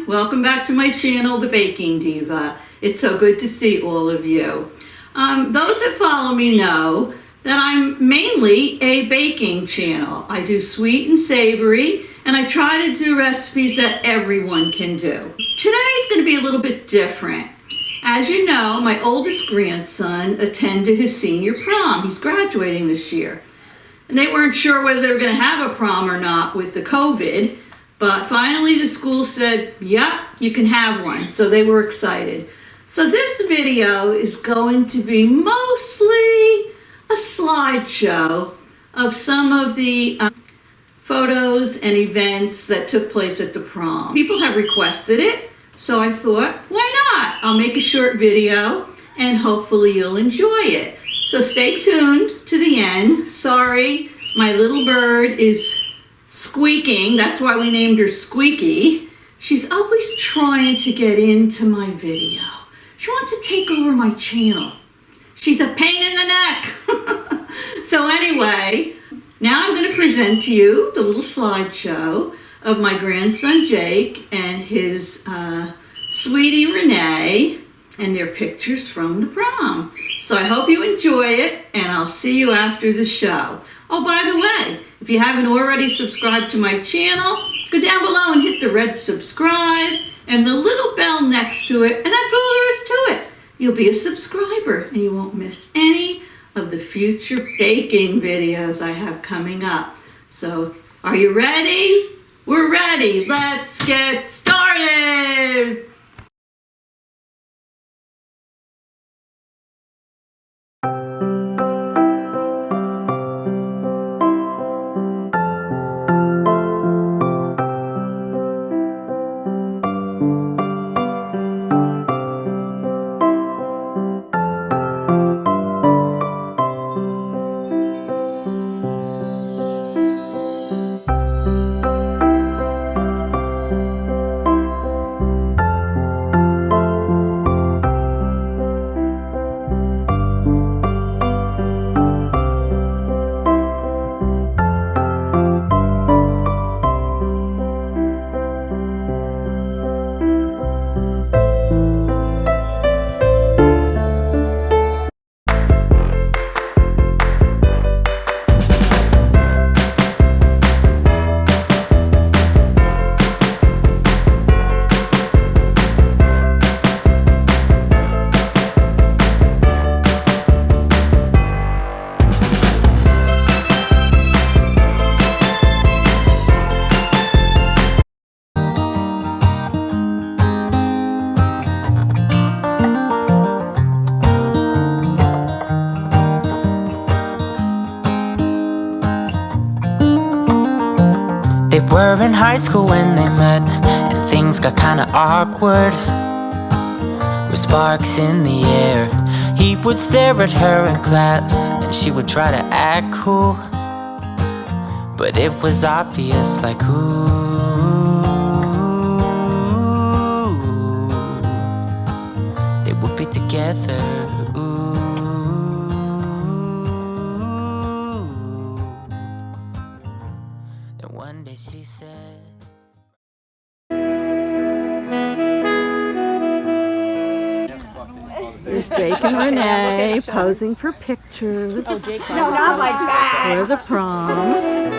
welcome back to my channel, The Baking Diva. It's so good to see all of you. Those that follow me know that I'm mainly a baking channel. I do sweet and savory, and I try to do recipes that everyone can do. Today's going to be a little bit different. As you know, my oldest grandson attended his senior prom. He's graduating this year. And they weren't sure whether they were going to have a prom or not with the COVID, but finally the school said, yeah, you can have one. So they were excited. So this video is going to be mostly a slideshow of some of the photos and events that took place at the prom. People have requested it, so I thought, why not? I'll make a short video and hopefully you'll enjoy it. So stay tuned to the end. Sorry, my little bird is squeaking. That's why we named her Squeaky. She's always trying to get into my video. She wants to take over my channel. She's a pain in the neck. So anyway, now I'm going to present to you the little slideshow of my grandson Jake and his sweetie Renee and their pictures from the prom. So I hope you enjoy it, and I'll see you after the show. Oh, by the way, if you haven't already subscribed to my channel, go down below and hit the red subscribe and the little bell next to it, and that's all there is to it. You'll be a subscriber and you won't miss any of the future baking videos I have coming up. So, are you ready? We're ready. Let's get started. They were in high school when they met, and things got kinda awkward. With sparks in the air, he would stare at her in class, and she would try to act cool, but it was obvious, like, ooh, they would be together, ooh. And one day she said, There's Jake and Renee posing for pictures. Oh, Jake's no, not like that. For the prom.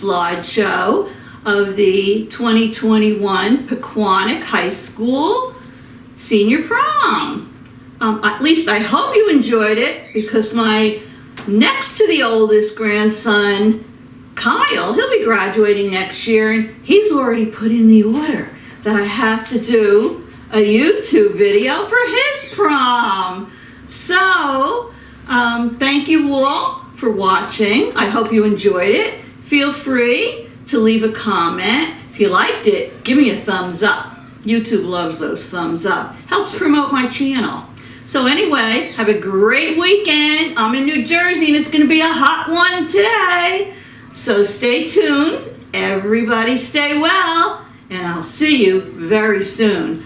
slideshow of the 2021 Pequannock High School Senior Prom. At least I hope you enjoyed it, because my next to the oldest grandson, Kyle, he'll be graduating next year, and he's already put in the order that I have to do a YouTube video for his prom. So, thank you all for watching. I hope you enjoyed it. Feel free to leave a comment. If you liked it, give me a thumbs up. YouTube loves those thumbs up. Helps promote my channel. So anyway, have a great weekend. I'm in New Jersey and it's going to be a hot one today. So stay tuned. Everybody stay well. And I'll see you very soon.